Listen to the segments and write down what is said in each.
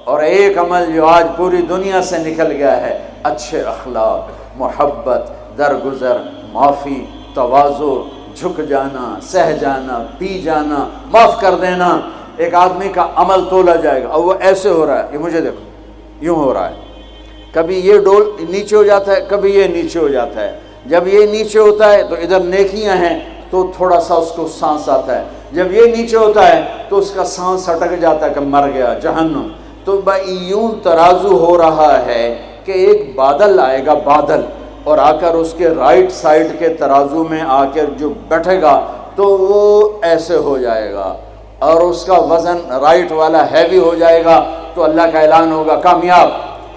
اور ایک عمل جو آج پوری دنیا سے نکل گیا ہے، اچھے اخلاق، محبت، درگزر، معافی، تواضع، جھک جانا، سہ جانا، پی جانا، معاف کر دینا۔ ایک آدمی کا عمل تولا جائے گا اور وہ ایسے ہو رہا ہے، یہ مجھے دیکھو یوں ہو رہا ہے، کبھی یہ ڈول نیچے ہو جاتا ہے، کبھی یہ نیچے ہو جاتا ہے۔ جب یہ نیچے ہوتا ہے تو ادھر نیکیاں ہیں تو تھوڑا سا اس کو سانس آتا ہے، جب یہ نیچے ہوتا ہے تو اس کا سانس اٹک جاتا ہے کہ مر گیا، جہنم۔ تو یوں ترازو ہو رہا ہے کہ ایک بادل آئے گا، بادل، اور آ کر اس کے رائٹ سائڈ کے ترازو میں آ کر جو بیٹھے گا تو وہ ایسے ہو جائے گا، اور اس کا وزن رائٹ والا ہیوی ہو جائے گا، تو اللہ کا اعلان ہوگا کامیاب،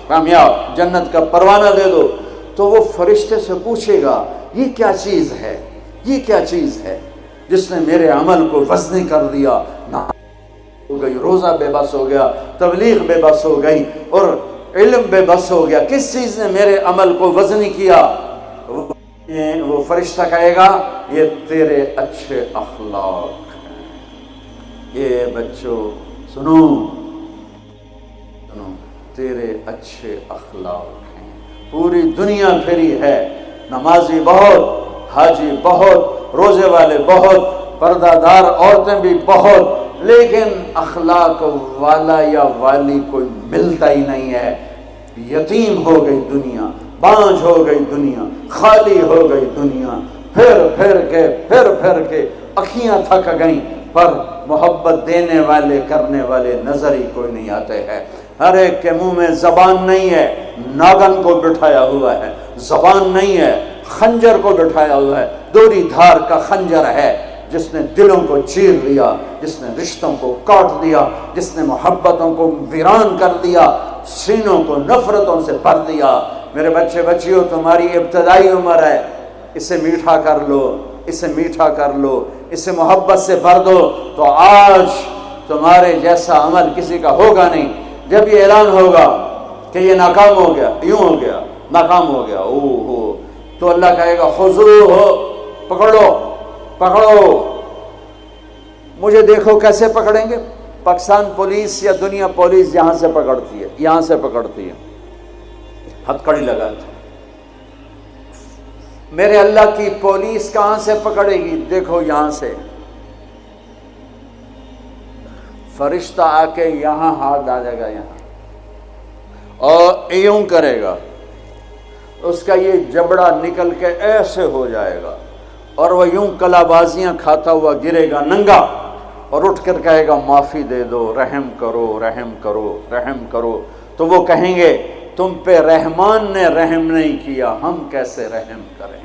کامیاب، جنت کا پروانہ دے دو۔ تو وہ فرشتے سے پوچھے گا یہ کیا چیز ہے، یہ کیا چیز ہے جس نے میرے عمل کو وزنی کر دیا؟ نہ ہو گئی، روزہ بے بس ہو گیا، تبلیغ بے بس ہو گئی، اور علم بے بس ہو گیا، کس چیز نے میرے عمل کو وزنی کیا؟ وہ فرشتہ کہے گا یہ تیرے اچھے اخلاق ہیں۔ یہ بچوں سنو، تیرے اچھے اخلاق ہیں۔ پوری دنیا پھری ہے، نمازی بہت، حاجی بہت، روزے والے بہت، پردہ دار عورتیں بھی بہت، لیکن اخلاق والا یا والی کوئی ملتا ہی نہیں ہے۔ یتیم ہو گئی دنیا، بانجھ ہو گئی دنیا، خالی ہو گئی دنیا، پھر پھر کے اکھیاں تھک گئیں، پر محبت دینے والے کرنے والے نظر ہی کوئی نہیں آتے ہیں۔ ہر ایک کے منہ میں زبان نہیں ہے، ناگن کو بٹھایا ہوا ہے، زبان نہیں ہے، خنجر کو بٹھایا ہوا ہے، دوری دھار کا خنجر ہے، جس نے دلوں کو چیر لیا، جس نے رشتوں کو کاٹ دیا، جس نے محبتوں کو ویران کر دیا، سینوں کو نفرتوں سے بھر دیا۔ میرے بچے بچیوں، تمہاری ابتدائی عمر ہے، اسے میٹھا کر لو، اسے میٹھا کر لو، اسے محبت سے بھر دو، تو آج تمہارے جیسا عمل کسی کا ہوگا نہیں۔ جب یہ اعلان ہوگا کہ یہ ناکام ہو گیا، یوں ہو گیا، ناکام ہو گیا، تو اللہ کہے گا خذوہ، پکڑو پکڑو۔ مجھے دیکھو کیسے پکڑیں گے؟ پاکستان پولیس یا دنیا پولیس یہاں سے پکڑتی ہے، یہاں سے پکڑتی ہے، ہتھکڑی لگاتی ہے۔ میرے اللہ کی پولیس کہاں سے پکڑے گی؟ دیکھو یہاں سے، فرشتہ آ کے یہاں ہاتھ ڈالے گا، یہاں، اور یوں کرے گا، اس کا یہ جبڑا نکل کے ایسے ہو جائے گا، اور وہ یوں کلا بازیاں کھاتا ہوا گرے گا ننگا، اور اٹھ کر کہے گا معافی دے دو، رحم کرو، رحم کرو، رحم کرو۔ تو وہ کہیں گے تم پہ رحمان نے رحم نہیں کیا، ہم کیسے رحم کریں؟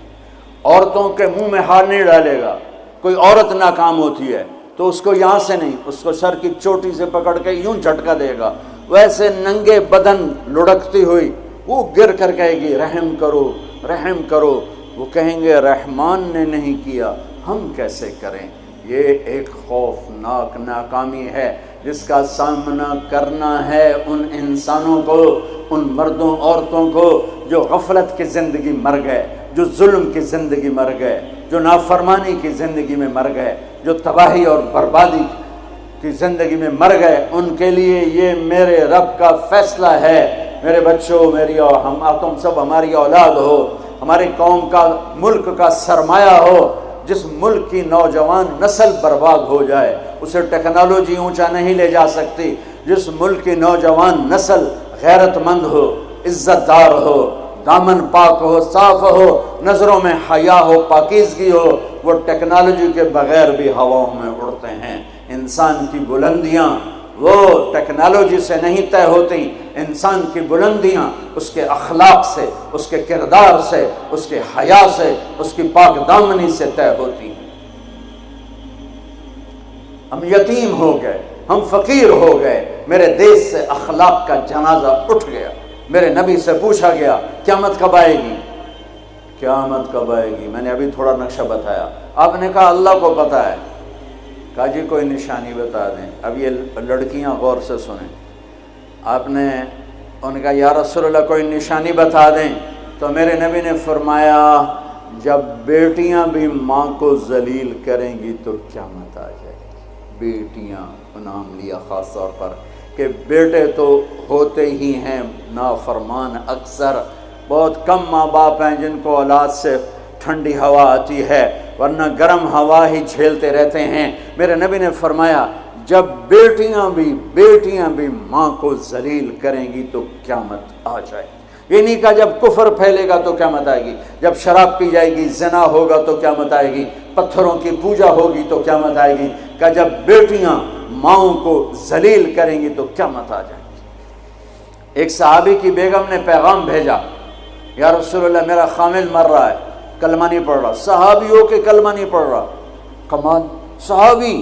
عورتوں کے منہ میں ہاتھ نہیں ڈالے گا۔ کوئی عورت ناکام ہوتی ہے تو اس کو یہاں سے نہیں، اس کو سر کی چوٹی سے پکڑ کے یوں جھٹکا دے گا، ویسے ننگے بدن لڑکتی ہوئی وہ گر کر کہے گی رحم کرو، رحم کرو۔ وہ کہیں گے رحمان نے نہیں کیا، ہم کیسے کریں؟ یہ ایک خوفناک ناکامی ہے جس کا سامنا کرنا ہے ان انسانوں کو، ان مردوں عورتوں کو جو غفلت کی زندگی مر گئے، جو ظلم کی زندگی مر گئے، جو نافرمانی کی زندگی میں مر گئے، جو تباہی اور بربادی کی زندگی میں مر گئے۔ ان کے لیے یہ میرے رب کا فیصلہ ہے۔ میرے بچوں، تم سب ہماری اولاد ہو، ہماری قوم کا، ملک کا سرمایہ ہو۔ جس ملک کی نوجوان نسل برباد ہو جائے اسے ٹیکنالوجی اونچا نہیں لے جا سکتی۔ جس ملک کی نوجوان نسل غیرت مند ہو، عزت دار ہو، دامن پاک ہو، صاف ہو، نظروں میں حیا ہو، پاکیزگی ہو، وہ ٹیکنالوجی کے بغیر بھی ہواؤں میں اڑتے ہیں۔ انسان کی بلندیاں وہ ٹیکنالوجی سے نہیں طے ہوتی، انسان کی بلندیاں اس کے اخلاق سے، اس کے کردار سے، اس کے حیا سے، اس کی پاک دامنی سے طے ہوتی ہیں۔ ہم یتیم ہو گئے، ہم فقیر ہو گئے، میرے دیش سے اخلاق کا جنازہ اٹھ گیا۔ میرے نبی سے پوچھا گیا قیامت کب آئے گی؟ قیامت کب آئے گی؟ میں نے ابھی تھوڑا نقشہ بتایا، آپ نے کہا اللہ کو پتہ ہے۔ کہا جی کوئی نشانی بتا دیں۔ اب یہ لڑکیاں غور سے سنیں۔ آپ نے ان کا یا رسول اللہ کوئی نشانی بتا دیں، تو میرے نبی نے فرمایا جب بیٹیاں بھی ماں کو ذلیل کریں گی تو قیامت آ جائے گی۔ بیٹیاں نام لیا خاص طور پر، کہ بیٹے تو ہوتے ہی ہیں نافرمان اکثر، بہت کم ماں باپ ہیں جن کو اولاد سے ٹھنڈی ہوا آتی ہے، ورنہ گرم ہوا ہی جھیلتے رہتے ہیں۔ میرے نبی نے فرمایا جب بیٹیاں بھی ماں کو ذلیل کریں گی تو قیامت آ جائے گی۔ یہ نہیں کہا جب کفر پھیلے گا تو قیامت آئے گی، جب شراب پی جائے گی، زنا ہوگا تو قیامت آئے گی، پتھروں کی پوجا ہوگی تو قیامت آئے گی، کہ جب بیٹیاں ماؤں کو ذلیل کریں گی تو قیامت آ جائے گی۔ ایک صحابی کی بیگم نے پیغام بھیجا، یا رسول اللہ میرا خامل مر رہا ہے، کلمہ نہیں پڑھ رہا۔ صحابی ہو کے کلمہ نہیں پڑھ رہا، کمال، صحابی۔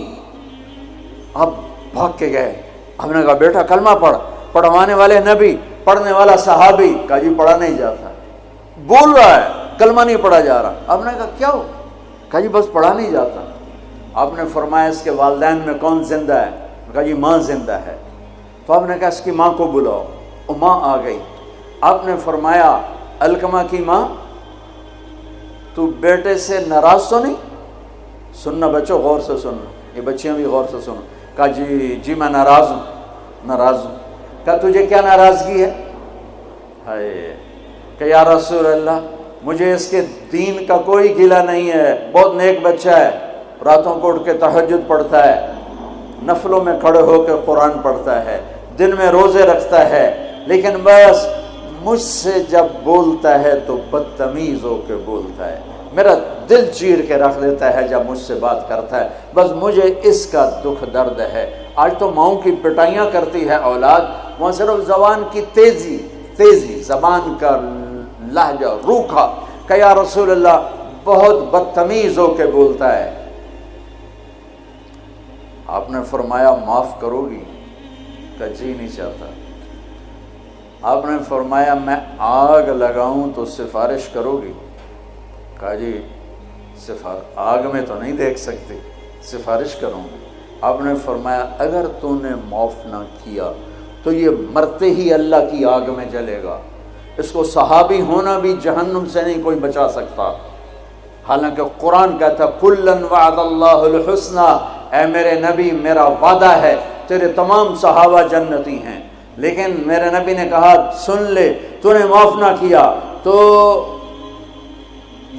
اب بھاگ کے گئے، ہم نے کہا بیٹا کلمہ پڑھ، پڑھوانے والے نبی، پڑھنے والا صحابی، کہا جی پڑھا نہیں جاتا، بول رہا ہے کلمہ نہیں پڑھا جا رہا۔ آپ نے کہا کیا ہو؟ کہا جی بس پڑھا نہیں جاتا۔ آپ نے فرمایا اس کے والدین میں کون زندہ ہے؟ کہا جی ماں زندہ ہے۔ تو آپ نے کہا اس کی ماں کو بلاؤ، وہ ماں آ گئی۔ آپ نے فرمایا علقمہ کی ماں تو بیٹے سے ناراض تو نہیں؟ سننا بچوں، غور سے سننا، یہ بچیاں بھی غور سے سنو۔ کہا جی میں ناراض ہوں۔ کہا تجھے کیا ناراضگی ہے؟ ہائے، کہ یا رسول اللہ مجھے اس کے دین کا کوئی گلہ نہیں ہے، بہت نیک بچہ ہے، راتوں کو اٹھ کے تہجد پڑھتا ہے، نفلوں میں کھڑے ہو کے قرآن پڑھتا ہے، دن میں روزے رکھتا ہے، لیکن بس مجھ سے جب بولتا ہے تو بدتمیز ہو کے بولتا ہے، میرا دل چیر کے رکھ دیتا ہے جب مجھ سے بات کرتا ہے، بس مجھے اس کا دکھ درد ہے۔ آج تو ماؤں کی پٹائیاں کرتی ہے اولاد، وہاں صرف زبان کی تیزی، زبان کا لہجہ روکھا، کہ یا رسول اللہ بہت بدتمیز ہو کے بولتا ہے۔ آپ نے فرمایا معاف کرو گی؟ کہ جی نہیں چاہتا۔ آپ نے فرمایا میں آگ لگاؤں تو سفارش کرو گی؟ کہا جی آگ میں تو نہیں دیکھ سکتی، سفارش کروں گی۔ آپ نے فرمایا اگر تو نے معاف نہ کیا تو یہ مرتے ہی اللہ کی آگ میں جلے گا، اس کو صحابی ہونا بھی جہنم سے نہیں کوئی بچا سکتا، حالانکہ قرآن کہتا کُلًّا وعد اللہ الحسنى، اے میرے نبی میرا وعدہ ہے تیرے تمام صحابہ جنتی ہیں، لیکن میرے نبی نے کہا سن لے تو نے معاف نہ کیا تو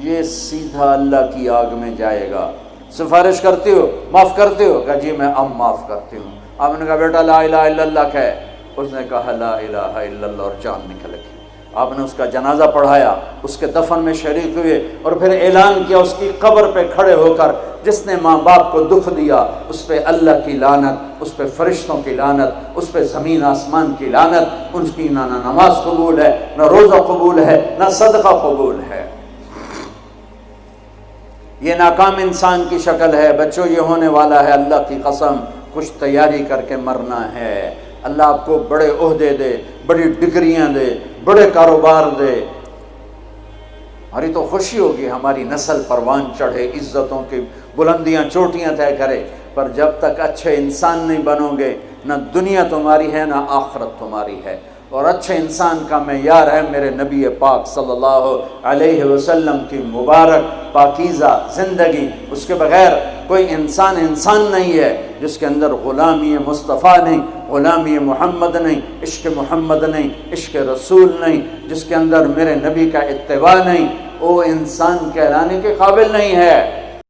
یہ سیدھا اللہ کی آگ میں جائے گا۔ سفارش کرتے ہو، معاف کرتے ہو؟ کہا جی میں اب معاف کرتی ہوں۔ آپ نے کہا بیٹا لا الہ الا اللہ کہے، اس نے کہا لا الہ الا اللہ اور جان نکل گئی۔ آپ نے اس کا جنازہ پڑھایا، اس کے دفن میں شریک ہوئے، اور پھر اعلان کیا اس کی قبر پہ کھڑے ہو کر جس نے ماں باپ کو دکھ دیا اس پہ اللہ کی لعنت، اس پہ فرشتوں کی لعنت، اس پہ زمین آسمان کی لعنت، ان کی نہ نماز قبول ہے، نہ روزہ قبول ہے، نہ صدقہ قبول ہے۔ یہ ناکام انسان کی شکل ہے۔ بچوں یہ ہونے والا ہے، اللہ کی قسم کچھ تیاری کر کے مرنا ہے۔ اللہ آپ کو بڑے عہدے دے، بڑی ڈگریاں دے، بڑے کاروبار دے، ہماری تو خوشی ہوگی، ہماری نسل پروان چڑھے، عزتوں کی بلندیاں چوٹیاں طے کرے، پر جب تک اچھے انسان نہیں بنو گے نہ دنیا تمہاری ہے نہ آخرت تمہاری ہے۔ اور اچھے انسان کا معیار ہے میرے نبی پاک صلی اللہ علیہ وسلم کی مبارک پاکیزہ زندگی، اس کے بغیر کوئی انسان نہیں ہے جس کے اندر غلامی مصطفیٰ نہیں، غلامی محمد نہیں، عشق محمد نہیں، عشق رسول نہیں، جس کے اندر میرے نبی کا اتباع نہیں، وہ انسان کہلانے کے قابل نہیں ہے۔